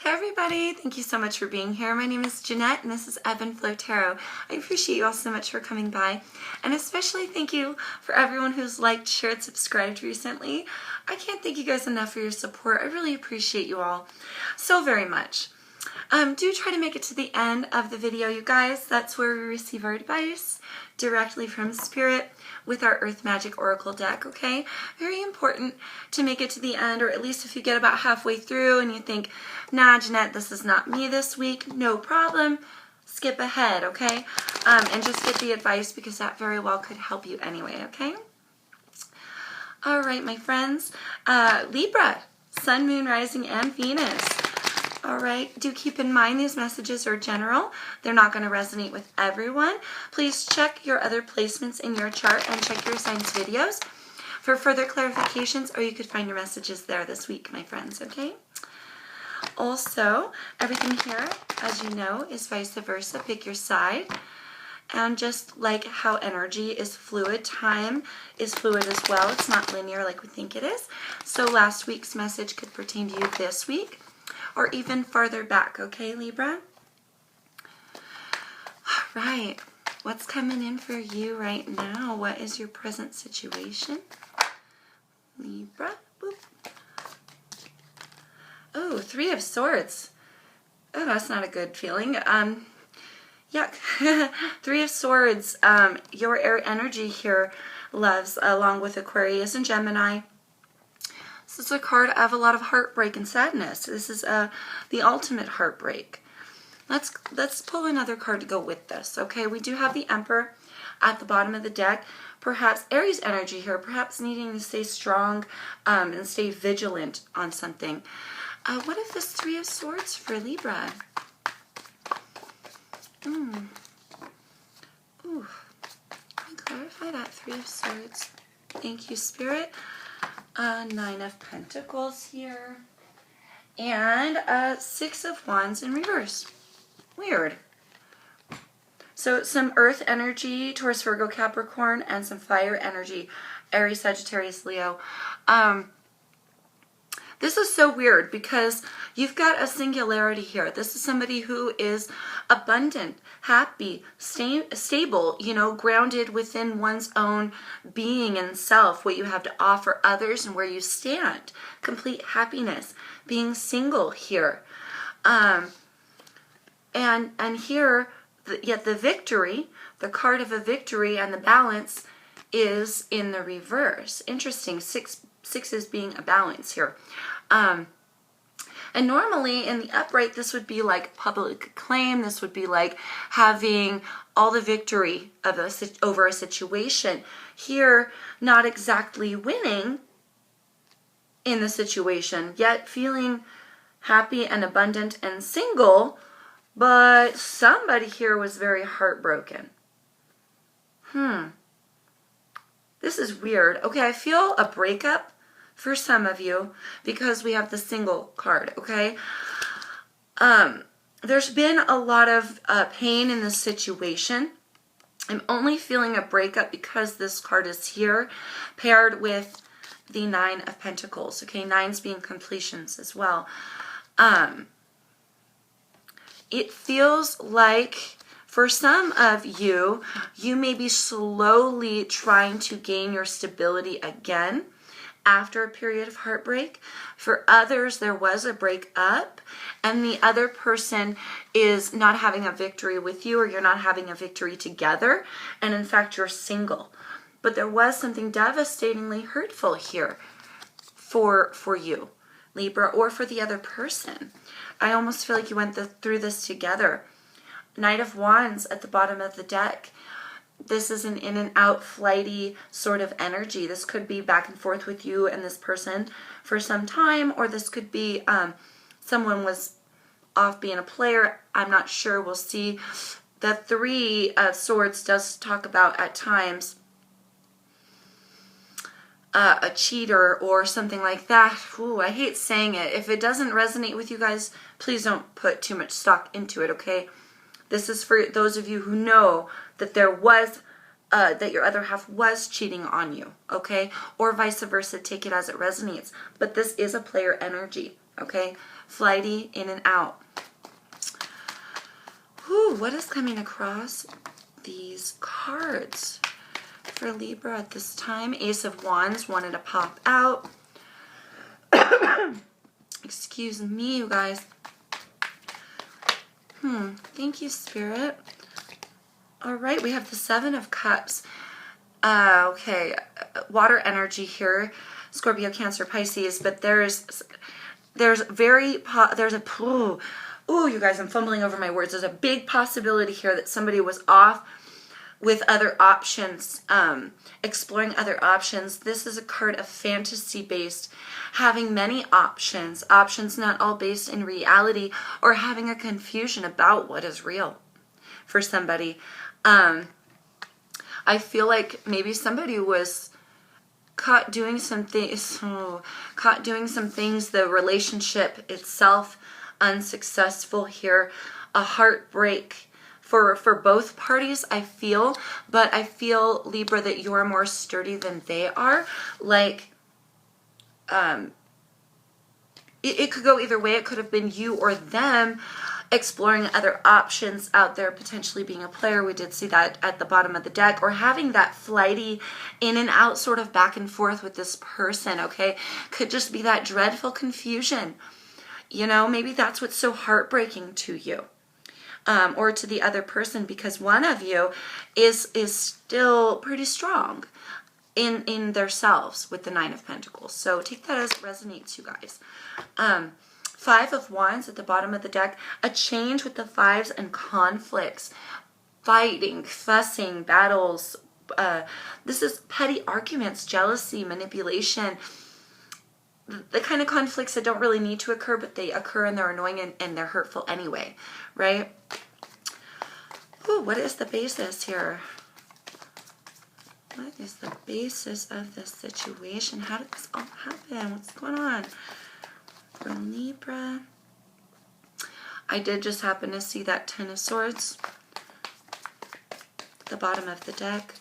Hey everybody, thank you so much for being here. My name is Jeanette and this is Ebb and Flow Tarot. I appreciate you all so much for coming by, and especially thank you for everyone who's liked, shared, subscribed recently. I can't thank you guys enough for your support. I really appreciate you all so very much. Do try to make it to the end of the video, you guys. That's where we receive our advice directly from Spirit with our Earth Magic Oracle deck, okay? Very important to make it to the end, or at least if you get about halfway through and you think, nah, Jeanette, this is not me this week, no problem. Skip ahead, okay? And just get the advice because that very well could help you anyway, okay? All right, my friends. Libra, Sun, Moon, Rising, and Venus. All right, do keep in mind these messages are general. They're not going to resonate with everyone. Please check your other placements in your chart and check your signs videos for further clarifications, or you could find your messages there this week, my friends, okay? Also, everything here, as you know, is vice versa. Pick your side. And just like how energy is fluid, time is fluid as well. It's not linear like we think it is. So last week's message could pertain to you this week, or even farther back, okay, Libra? All right, what's coming in for you right now? What is your present situation? Libra, boop. Oh, Three of Swords. Oh, that's not a good feeling. Yuck. Three of Swords, your air energy here, loves, along with Aquarius and Gemini. This is a card of a lot of heartbreak and sadness. This is the ultimate heartbreak. Let's pull another card to go with this, okay? We do have the Emperor at the bottom of the deck. Perhaps Aries energy here, perhaps needing to stay strong and stay vigilant on something. What if this Three of Swords for Libra? Ooh. Can I clarify that Three of Swords? Thank you, Spirit. Nine of Pentacles here. And Six of Wands in reverse. Weird. So some earth energy, Taurus, Virgo, Capricorn, and some fire energy, Aries, Sagittarius, Leo. This is so weird because you've got a singularity here. This is somebody who is abundant, happy, stable, you know, grounded within one's own being and self, what you have to offer others and where you stand. Complete happiness, being single here. And here, yet the victory, the card of a victory and the balance is in the reverse. Interesting. Sixes being a balance here. And normally in the upright, this would be like public acclaim. This would be like having all the victory of over a situation. Here, not exactly winning in the situation, yet feeling happy and abundant and single, but somebody here was very heartbroken. This is weird. Okay, I feel a breakup for some of you because we have the single card, okay? There's been a lot of pain in this situation. I'm only feeling a breakup because this card is here paired with the Nine of Pentacles, okay? Nines being completions as well. It feels like for some of you, you may be slowly trying to gain your stability again after a period of heartbreak. For others, there was a breakup and the other person is not having a victory with you, or you're not having a victory together, and in fact you're single. But there was something devastatingly hurtful here for you, Libra, or for the other person. I almost feel like you went through this together. Knight of Wands at the bottom of the deck. This is an in and out flighty sort of energy. This could be back and forth with you and this person for some time, or this could be someone was off being a player. I'm not sure. We'll see. The Three of Swords does talk about at times a cheater or something like that. Ooh, I hate saying it. If it doesn't resonate with you guys, please don't put too much stock into it, okay? This is for those of you who know that there was, that your other half was cheating on you, okay? Or vice versa, take it as it resonates. But this is a player energy, okay? Flighty, in and out. Whew, what is coming across these cards for Libra at this time? Ace of Wands wanted to pop out. Excuse me, you guys. Thank you, Spirit. All right, we have the Seven of Cups. Okay, water energy here, Scorpio, Cancer, Pisces, but there's you guys, I'm fumbling over my words. There's a big possibility here that somebody was off with other options, exploring other options. This is a card of fantasy-based, having many options not all based in reality, or having a confusion about what is real for somebody. I feel like maybe somebody was caught doing some things, the relationship itself unsuccessful here, a heartbreak for both parties, I feel, but I feel, Libra, that you're more sturdy than they are. Like, it could go either way. It could have been you or them exploring other options out there, potentially being a player. We did see that at the bottom of the deck, or having that flighty in and out sort of back and forth with this person, okay? Could just be that dreadful confusion. You know, maybe that's what's so heartbreaking to you, or to the other person, because one of you is still pretty strong in themselves with the Nine of Pentacles. So take that as it resonates, you guys. Five of Wands at the bottom of the deck, a change with the fives and conflicts, fighting, fussing, battles. This is petty arguments, jealousy, manipulation, the kind of conflicts that don't really need to occur, but they occur and they're annoying and they're hurtful anyway, right? Ooh, what is the basis here? What is the basis of this situation? How did this all happen? What's going on? For Libra. I did just happen to see that Ten of Swords at the bottom of the deck.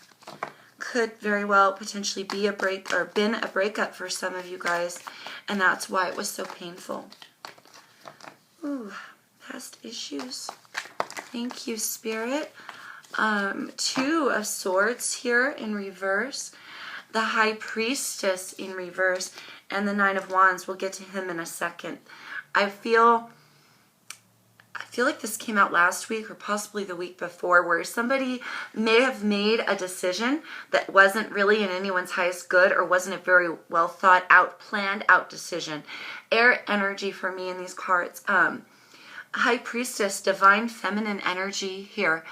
Could very well potentially be a break, or been a breakup for some of you guys, and that's why it was so painful. Ooh, past issues. Thank you, Spirit. Two of Swords here in reverse. The High Priestess in reverse. And the Nine of Wands. We'll get to him in a second. I feel like this came out last week or possibly the week before, where somebody may have made a decision that wasn't really in anyone's highest good, or wasn't a very well thought out, planned out decision. Air energy for me in these cards. High Priestess, divine feminine energy here.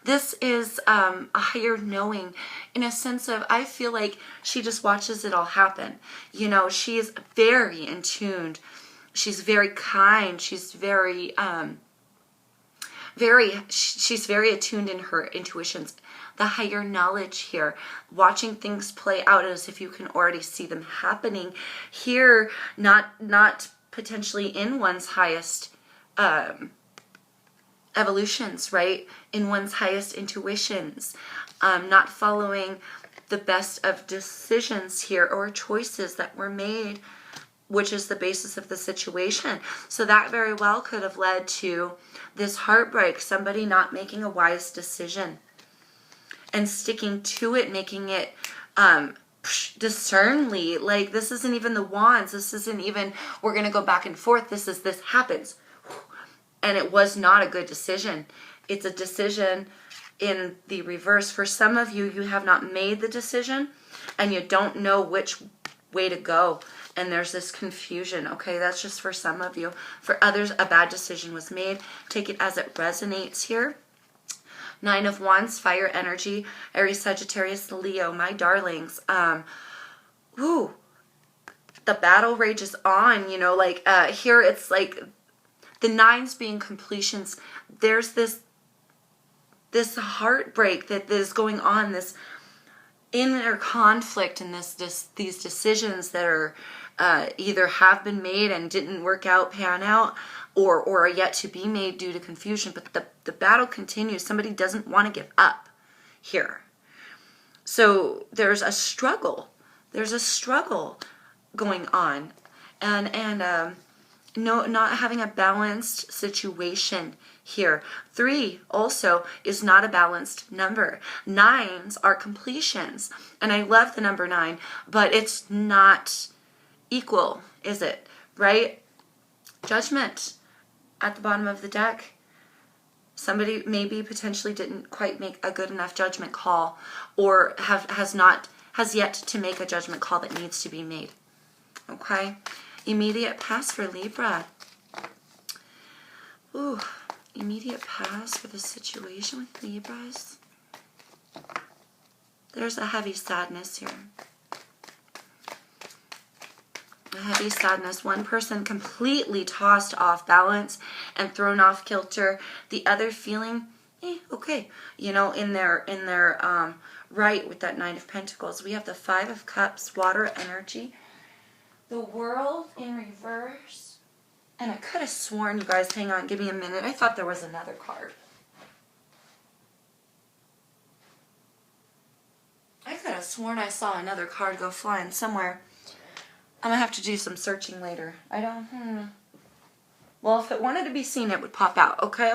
This is a higher knowing, in a sense of, I feel like she just watches it all happen. You know, she is very in tuned. She's very kind. She's very she's very attuned in her intuitions. The higher knowledge here, watching things play out as if you can already see them happening here, not potentially in one's highest evolutions, right? In one's highest intuitions, not following the best of decisions here, or choices that were made, which is the basis of the situation. So that very well could have led to this heartbreak, somebody not making a wise decision and sticking to it, making it discernly. Like, this isn't even the Wands. This isn't even, we're going to go back and forth. This happens. And it was not a good decision. It's a decision in the reverse. For some of you, you have not made the decision and you don't know which way to go. And there's this confusion, okay? That's just for some of you. For others, a bad decision was made. Take it as it resonates here. Nine of Wands, fire energy, Aries, Sagittarius, Leo, my darlings. The battle rages on, you know, like here it's like the nines being completions. There's this heartbreak that is going on, this inner conflict, and these decisions that are either have been made and didn't work out, pan out, or are yet to be made due to confusion. But the battle continues. Somebody doesn't want to give up here. So there's a struggle. There's a struggle going on. And No, not having a balanced situation here. 3 also is not a balanced number. 9s are completions. And I love the number 9, but it's not equal, is it? Right? Judgment at the bottom of the deck. Somebody maybe potentially didn't quite make a good enough judgment call, or has yet to make a judgment call that needs to be made. Okay? Immediate pass for Libra. Ooh, immediate pass for the situation with Libras. There's a heavy sadness here. A heavy sadness. One person completely tossed off balance and thrown off kilter. The other feeling, okay. You know, in their right with that 9 of Pentacles. We have the 5 of Cups, water energy. The World in reverse. And I could have sworn, you guys, hang on, give me a minute. I thought there was another card. I could have sworn I saw another card go flying somewhere. I'm going to have to do some searching later. I don't, Well, if it wanted to be seen, it would pop out. Okay.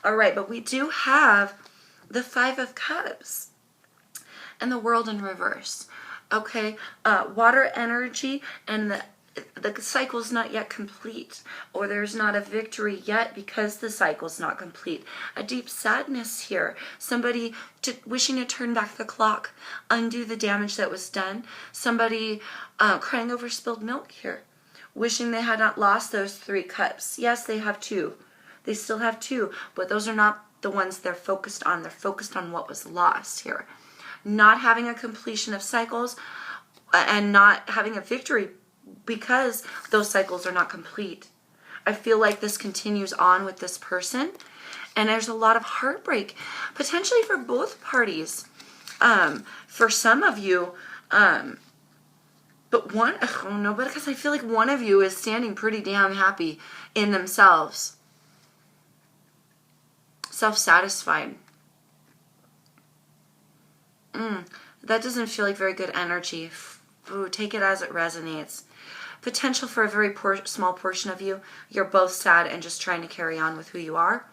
All right, but we do have the 5 of Cups and the World in reverse. Okay, water energy, and the cycle's not yet complete, or there's not a victory yet because the cycle's not complete. A deep sadness here. Somebody wishing to turn back the clock, undo the damage that was done. Somebody crying over spilled milk here, wishing they had not lost those 3 cups. Yes, they have 2. They still have 2, but those are not the ones they're focused on. They're focused on what was lost here. Not having a completion of cycles and not having a victory because those cycles are not complete. I feel like this continues on with this person, and there's a lot of heartbreak, potentially for both parties. For some of you, but one, oh no, but because I feel like one of you is standing pretty damn happy in themselves. Self-satisfied. That doesn't feel like very good energy. Ooh, take it as it resonates. Potential for a very small portion of you. You're both sad and just trying to carry on with who you are.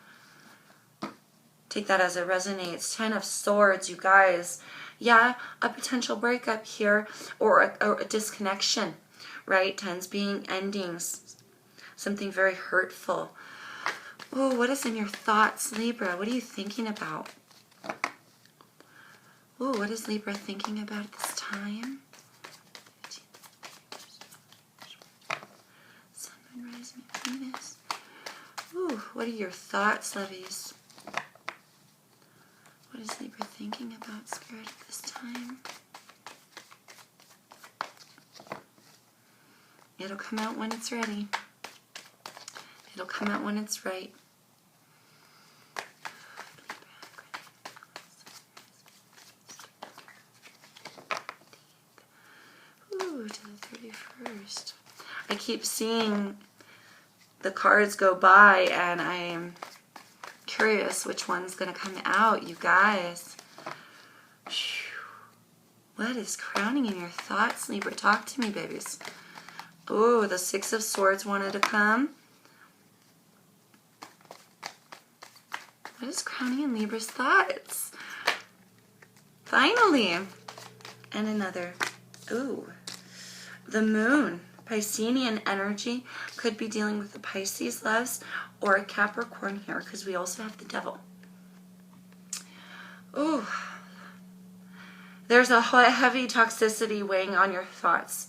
Take that as it resonates. 10 of Swords, you guys. Yeah, a potential breakup here, or a disconnection, right? 10s being endings. Something very hurtful. Oh, what is in your thoughts, Libra? What are you thinking about? Oh, what is Libra thinking about at this time? Sun, Moon, rising, Venus. Ooh, what are your thoughts, lovies? What is Libra thinking about, Spirit, at this time? It'll come out when it's ready. It'll come out when it's right. Ooh, to the 31st. I keep seeing the cards go by, and I am curious which one's going to come out, you guys. What is crowning in your thoughts, Libra? Talk to me, babies. Oh, the 6 of Swords wanted to come. What is crowning in Libra's thoughts? Finally. And another. Ooh. The Moon. Piscean energy. Could be dealing with the Pisces loves or a Capricorn here, because we also have the Devil. Ooh. There's a heavy toxicity weighing on your thoughts.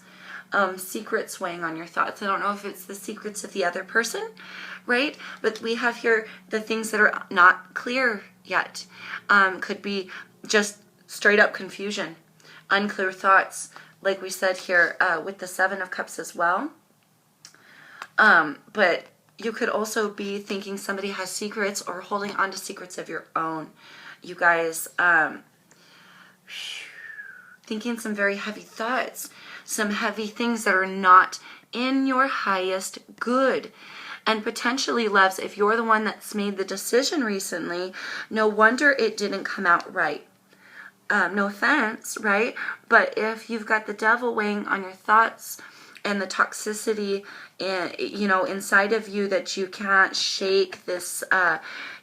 Secrets weighing on your thoughts. I don't know if it's the secrets of the other person, right? But we have here the things that are not clear yet. Could be just straight up confusion, unclear thoughts, like we said here with the 7 of Cups as well. But you could also be thinking somebody has secrets or holding on to secrets of your own. You guys, thinking some very heavy thoughts, some heavy things that are not in your highest good. And potentially, loves, if you're the one that's made the decision recently, no wonder it didn't come out right. No offense, right? But if you've got the Devil weighing on your thoughts, and the toxicity inside of you that you can't shake this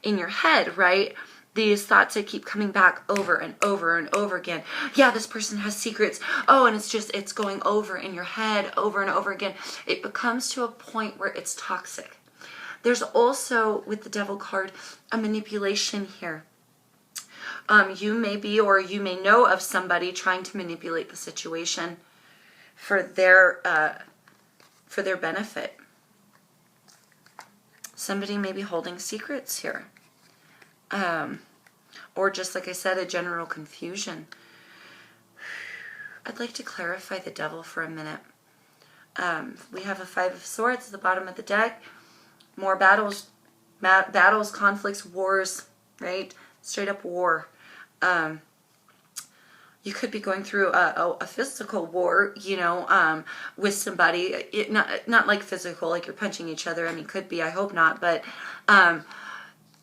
in your head, right? These thoughts that keep coming back over and over and over again. Yeah, this person has secrets. Oh, and it's going over in your head over and over again. It becomes to a point where it's toxic. There's also, with the Devil card, a manipulation here. You may be, or you may know of somebody trying to manipulate the situation for their benefit. Somebody may be holding secrets here. Or just like I said, a general confusion. I'd like to clarify the Devil for a minute. We have a 5 of Swords at the bottom of the deck. More battles, conflicts, wars, right? Straight up war. You could be going through a physical war, with somebody. Not like physical, like you're punching each other. I mean, could be. I hope not. But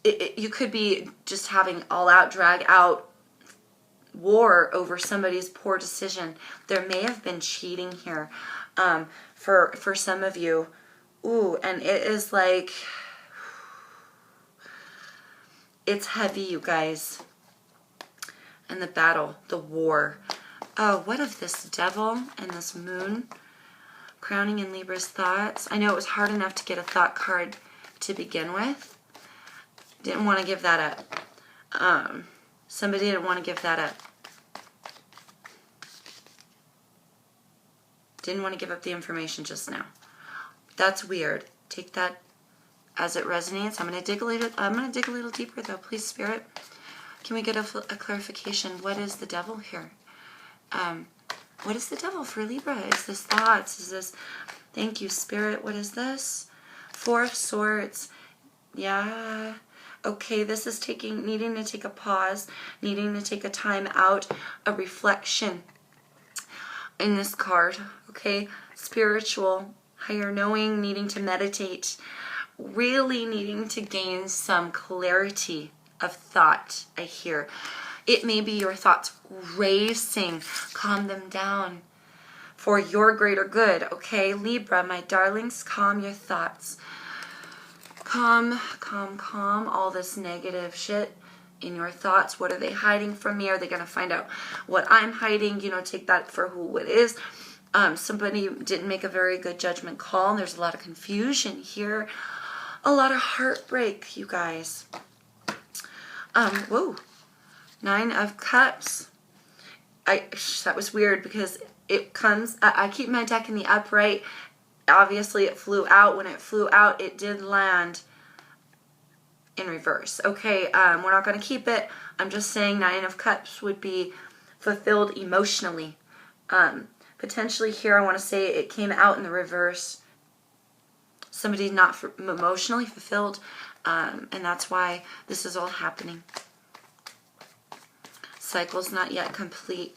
you could be just having all-out, drag-out war over somebody's poor decision. There may have been cheating here for some of you. Ooh, and it is like, it's heavy, you guys. And the battle, the war. Oh, what of this Devil and this Moon crowning in Libra's thoughts? I know it was hard enough to get a thought card to begin with. Didn't want to give that up. Somebody didn't want to give that up. Didn't want to give up the information just now. That's weird. Take that as it resonates. I'm going to dig a little deeper though, please, Spirit. Can we get a clarification? What is the Devil here? What is the Devil for Libra? Is this thoughts? Is this, thank you, Spirit. What is this? 4 of Swords. Yeah. Okay, this is needing to take a pause, needing to take a time out, a reflection in this card. Okay, spiritual, higher knowing, needing to meditate, really needing to gain some clarity of thought, I hear. It may be your thoughts racing. Calm them down for your greater good, okay? Libra, my darlings, calm your thoughts. Calm all this negative shit in your thoughts. What are they hiding from me? Are they going to find out what I'm hiding? Take that for who it is. Somebody didn't make a very good judgment call, and there's a lot of confusion here. A lot of heartbreak, you guys. Whoa. 9 of Cups. That was weird because it comes, I keep my deck in the upright. Obviously it flew out. When it flew out, it did land in reverse. Okay, we're not going to keep it. I'm just saying 9 of Cups would be fulfilled emotionally. Potentially here I want to say it came out in the reverse. Somebody's not emotionally fulfilled, and that's why this is all happening. Cycle's not yet complete.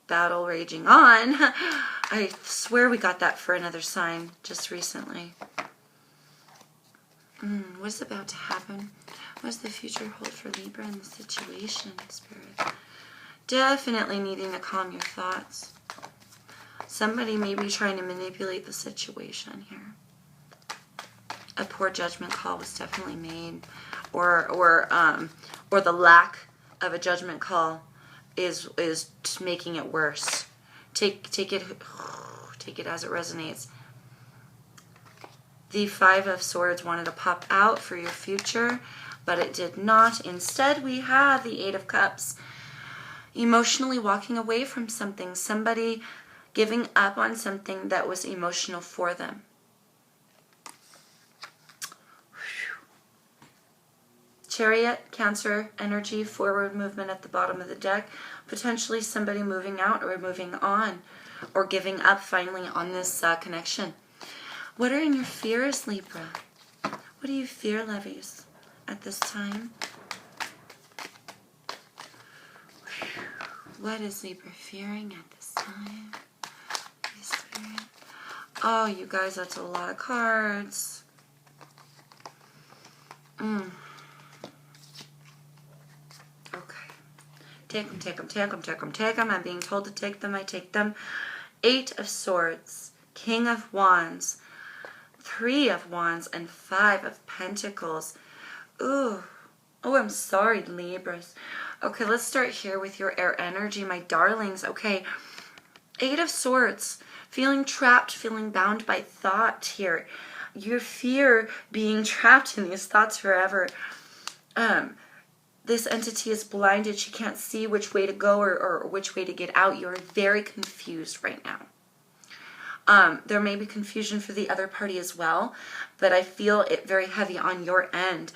Battle raging on. I swear we got that for another sign just recently. What's about to happen? What does the future hold for Libra in the situation, Spirit? Definitely needing to calm your thoughts. Somebody may be trying to manipulate the situation here. A poor judgment call was definitely made, or the lack of a judgment call is making it worse. Take it as it resonates. The 5 of Swords wanted to pop out for your future, but it did not. Instead, we have the 8 of Cups. Emotionally walking away from something. Somebody giving up on something that was emotional for them. Chariot, Cancer energy, forward movement at the bottom of the deck. Potentially somebody moving out or moving on, or giving up finally on this connection. What are in your fears, Libra? What do you fear, lovies, at this time? What is Libra fearing at this time? Spirit. Oh, you guys, that's a lot of cards. Okay. Take them, take them, take them, take them, take them. I'm being told to take them, I take them. 8 of Swords. King of Wands, 3 of Wands, and 5 of Pentacles. Ooh. Oh, I'm sorry, Libras. Okay, let's start here with your air energy, my darlings. Okay, 8 of Swords. Feeling trapped, feeling bound by thought here. You fear being trapped in these thoughts forever. This entity is blinded. She can't see which way to go or which way to get out. You're very confused right now. There may be confusion for the other party as well, but I feel it very heavy on your end.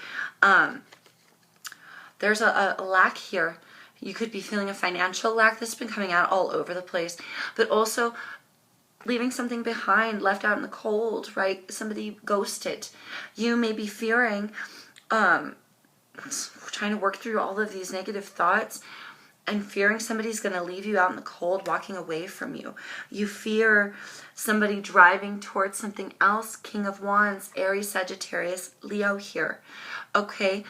There's a lack here. You could be feeling a financial lack. This has been coming out all over the place, but also leaving something behind, left out in the cold, right? Somebody ghosted. You may be fearing, trying to work through all of these negative thoughts and fearing somebody's going to leave you out in the cold, walking away from you. You fear somebody driving towards something else. King of Wands, Aries, Sagittarius, Leo here. Okay?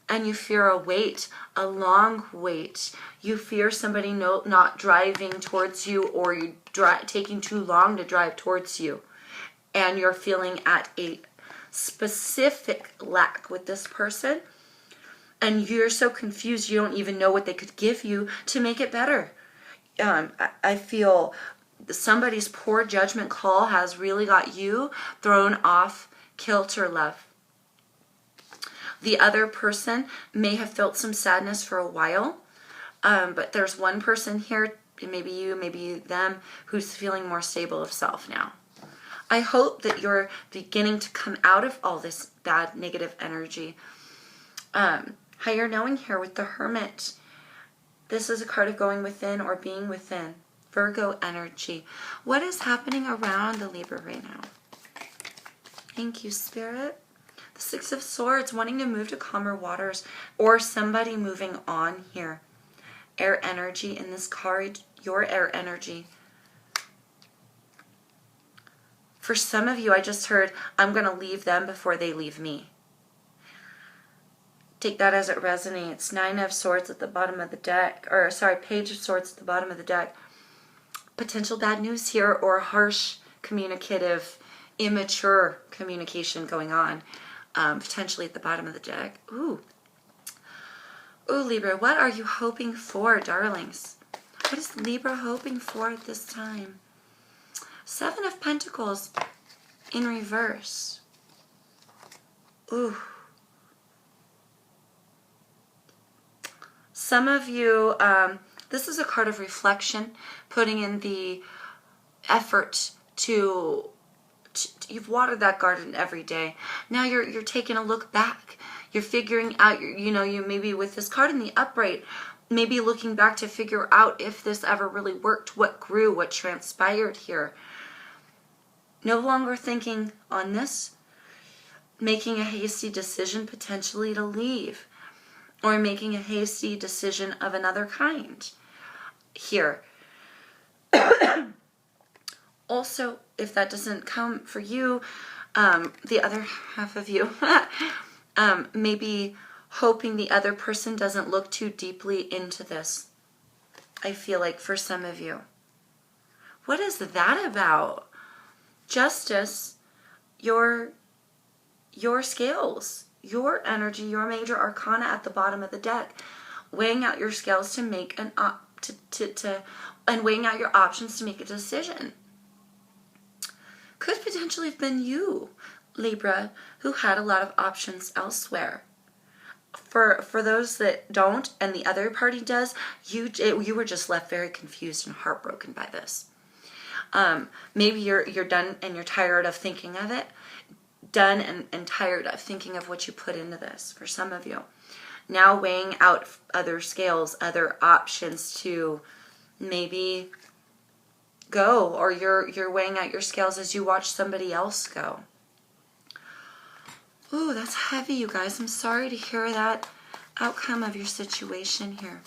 And you fear a wait, a long wait. You fear somebody not driving towards you, or you taking too long to drive towards you. And you're feeling at a specific lack with this person. And you're so confused you don't even know what they could give you to make it better. I feel somebody's poor judgment call has really got you thrown off kilter, love. The other person may have felt some sadness for a while, but there's one person here, maybe you, maybe them, who's feeling more stable of self now. I hope that you're beginning to come out of all this bad, negative energy. Higher knowing here with the Hermit. This is a card of going within or being within. Virgo energy. What is happening around the Libra right now? Thank you, Spirit. The 6 of Swords, wanting to move to calmer waters, or somebody moving on here. Air energy in this card, your air energy. For some of you, I just heard, I'm going to leave them before they leave me. Take that as it resonates. 9 of Swords at the bottom of the deck, or sorry, Page of Swords at the bottom of the deck. Potential bad news here, or harsh, communicative, immature communication going on. Potentially at the bottom of the deck. Ooh. Ooh, Libra, what are you hoping for, darlings? What is Libra hoping for at this time? 7 of Pentacles in reverse. Ooh. Some of you, this is a card of reflection, putting in the effort to you've watered that garden every day. Now you're taking a look back. You're figuring out, you maybe with this card in the upright, maybe looking back to figure out if this ever really worked, what grew, what transpired here. No longer thinking on this, making a hasty decision potentially to leave, or making a hasty decision of another kind here. Also, if that doesn't come for you, the other half of you, maybe hoping the other person doesn't look too deeply into this. I feel like for some of you. What is that about? Justice, your scales, your energy, your major arcana at the bottom of the deck, weighing out your scales to make and weighing out your options to make a decision. Could potentially have been you, Libra, who had a lot of options elsewhere. For those that don't and the other party does, you were just left very confused and heartbroken by this. Maybe you're done and you're tired of thinking of it. Done and tired of thinking of what you put into this, for some of you. Now weighing out other scales, other options to maybe go, or you're weighing out your scales as you watch somebody else go. Ooh, that's heavy, you guys. I'm sorry to hear that outcome of your situation here.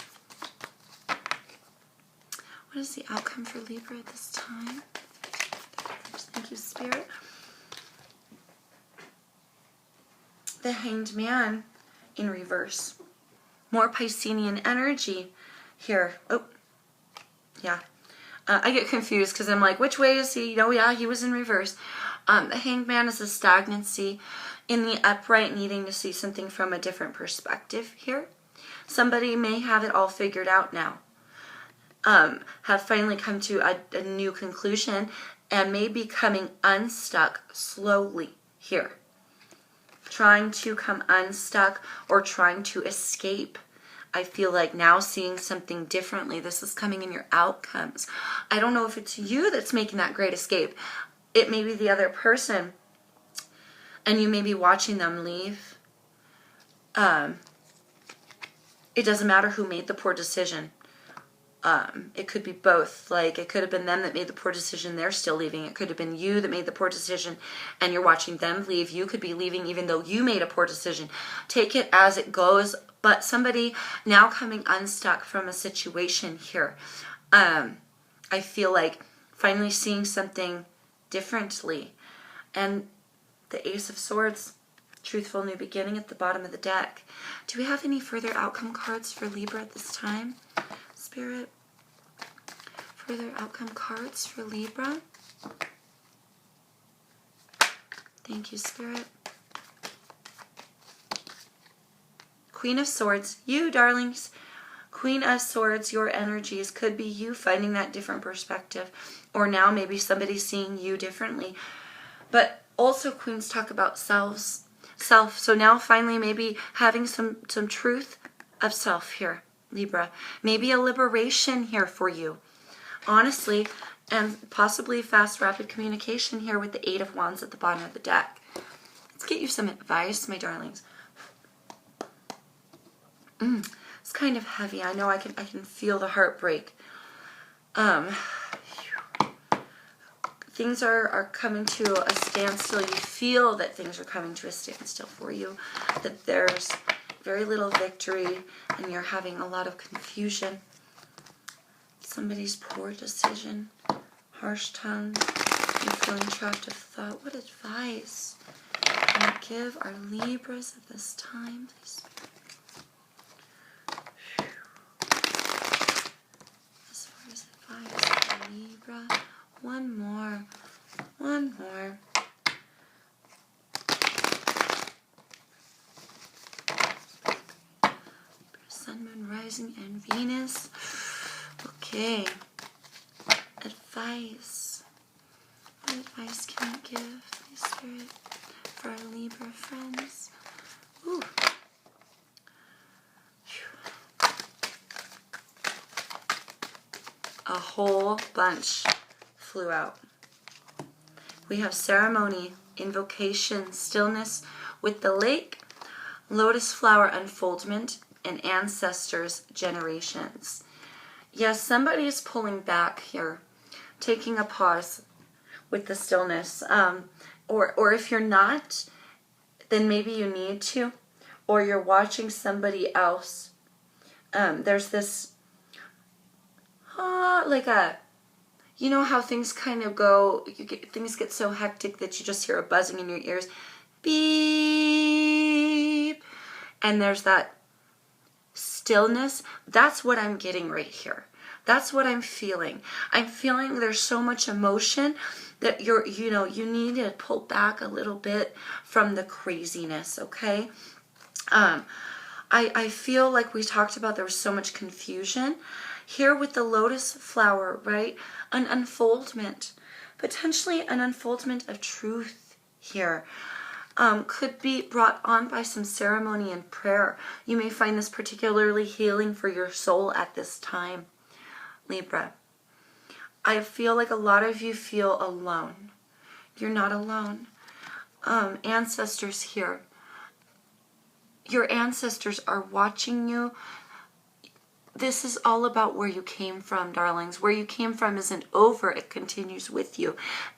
What is the outcome for Libra at this time? Thank you, Spirit. The Hanged Man in reverse. More Piscean energy here. Oh, yeah. I get confused because I'm like, which way is he? Oh yeah, he was in reverse. The Hanged Man is a stagnancy in the upright, needing to see something from a different perspective here. Somebody may have it all figured out now. Have finally come to a new conclusion and may be coming unstuck slowly here. Trying to come unstuck or trying to escape. I feel like now seeing something differently. This is coming in your outcomes. I don't know if it's you that's making that great escape. It may be the other person, and you may be watching them leave. It doesn't matter who made the poor decision. It could be both. Like, it could have been them that made the poor decision. They're still leaving. It could have been you that made the poor decision and you're watching them leave. You could be leaving even though you made a poor decision. Take it as it goes. But somebody now coming unstuck from a situation here. I feel like finally seeing something differently. And the Ace of Swords, truthful new beginning at the bottom of the deck. Do we have any further outcome cards for Libra at this time? Spirit, further outcome cards for Libra. Thank you, Spirit. Queen of Swords, you darlings. Queen of Swords, your energies could be you finding that different perspective, or now maybe somebody seeing you differently. But also queens talk about self. So now finally maybe having some truth of self here. Libra, maybe a liberation here for you, honestly, and possibly fast, rapid communication here with the Eight of Wands at the bottom of the deck. Let's get you some advice, my darlings. It's kind of heavy. I know I can feel the heartbreak. Things are coming to a standstill. You feel that things are coming to a standstill for you, that there's very little victory, and you're having a lot of confusion. Somebody's poor decision, harsh tongue, you're feeling trapped of thought. What advice can you give our Libras at this time, please? As far as advice for Libra, one more. Sun, Moon, Rising, and Venus. Okay. Advice. What advice can you give, please, Spirit, for our Libra friends? Ooh. A whole bunch flew out. We have ceremony, invocation, stillness with the lake, lotus flower unfoldment, and ancestors' generations. Yes, somebody is pulling back here, taking a pause with the stillness. Or if you're not, then maybe you need to, or you're watching somebody else. There's this, you know how things kind of go, things get so hectic that you just hear a buzzing in your ears. Beep. And there's that stillness. That's what I'm getting right here. That's what I'm feeling. I'm feeling there's so much emotion that you need to pull back a little bit from the craziness, okay? I feel like we talked about there was so much confusion. Here with the lotus flower, right? An unfoldment. Potentially an unfoldment of truth here. Could be brought on by some ceremony and prayer. You may find this particularly healing for your soul at this time, Libra. I feel like a lot of you feel alone. You're not alone. Ancestors here. Your ancestors are watching you. This is all about where you came from, darlings. Where you came from isn't over. It continues with you.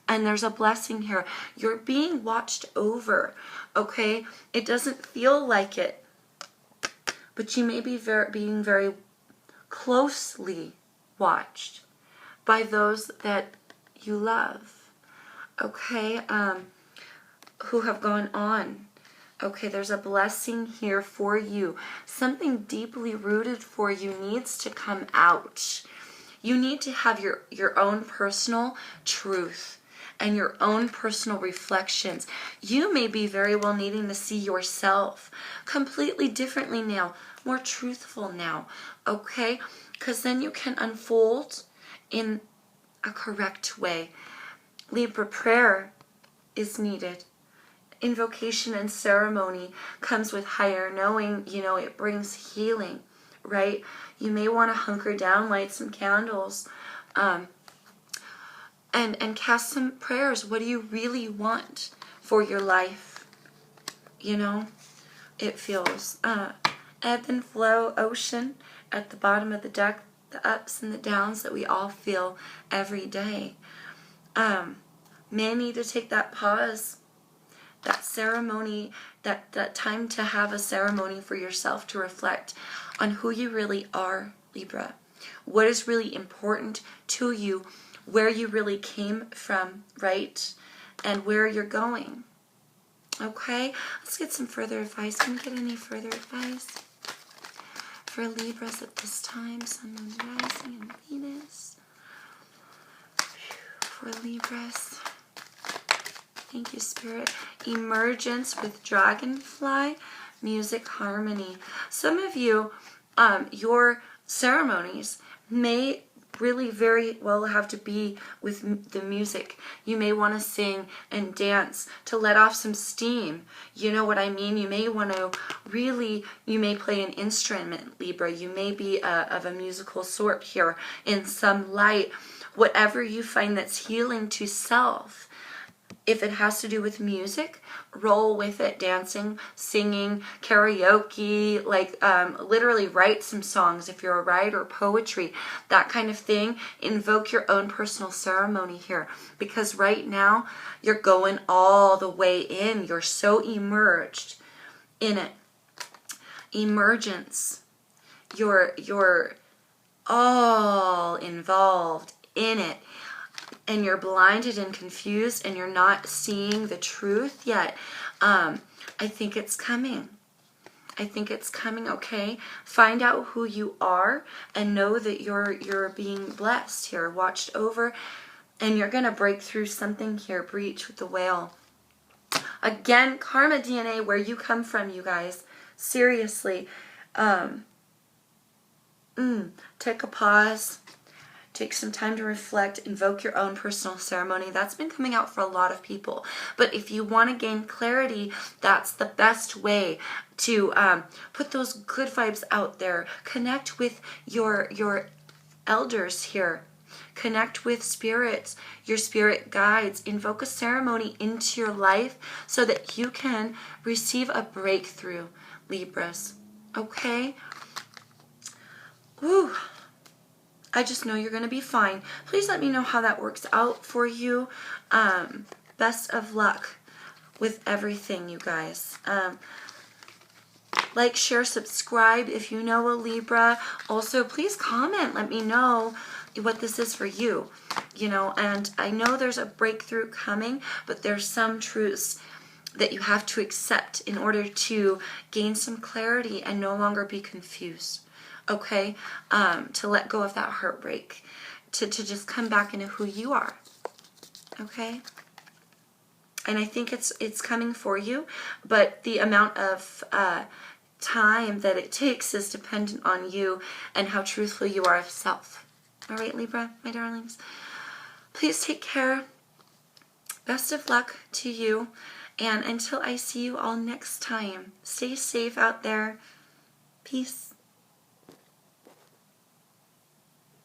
And there's a blessing here. You're being watched over, okay? It doesn't feel like it. But you may be being very closely watched by those that you love, okay? Who have gone on. Okay, there's a blessing here for you. Something deeply rooted for you needs to come out. You need to have your own personal truth and your own personal reflections. You may be very well needing to see yourself completely differently now, more truthful now, okay? Because then you can unfold in a correct way. Libra, prayer is needed. Invocation and ceremony comes with higher knowing. You know, it brings healing, right? You may want to hunker down, light some candles, and cast some prayers. What do you really want for your life? You know, it feels ebb and flow ocean at the bottom of the deck, the ups and the downs that we all feel every day. May need to take that pause, that ceremony, that time to have a ceremony for yourself to reflect on who you really are, Libra. What is really important to you, where you really came from, right? And where you're going. Okay? Let's get some further advice. Can we get any further advice for Libras at this time? Sun, Moon, Rising, and Venus. For Libras. Thank you, Spirit. Emergence with Dragonfly, music, harmony. Some of you, your ceremonies may really very well have to be with the music. You may want to sing and dance to let off some steam. You know what I mean? You may want to really, you may play an instrument, Libra. You may be of a musical sort here in some light. Whatever you find that's healing to self. If it has to do with music, roll with it, dancing, singing, karaoke, like literally write some songs if you're a writer, poetry, that kind of thing. Invoke your own personal ceremony here, because right now you're going all the way in. You're so immersed in it. Emergence. You're all involved in it. And you're blinded and confused and you're not seeing the truth yet. I think it's coming. I think it's coming, okay? Find out who you are and know that you're being blessed here, watched over, and you're going to break through something here. Breach with the whale. Again, karma DNA, where you come from, you guys. Seriously. Take a pause. Take some time to reflect, invoke your own personal ceremony. That's been coming out for a lot of people. But if you want to gain clarity, that's the best way to put those good vibes out there. Connect with your elders here. Connect with spirits, your spirit guides. Invoke a ceremony into your life so that you can receive a breakthrough, Libras. Okay? Woo! I just know you're going to be fine. Please let me know how that works out for you. Best of luck with everything, you guys. Like, share, subscribe if you know a Libra. Also, please comment. Let me know what this is for you. You know, and I know there's a breakthrough coming, but there's some truths that you have to accept in order to gain some clarity and no longer be confused. Okay, to let go of that heartbreak, to just come back into who you are. Okay, and I think it's coming for you, but the amount of time that it takes is dependent on you and how truthful you are of self. All right, Libra, my darlings, please take care. Best of luck to you, and until I see you all next time, stay safe out there. Peace.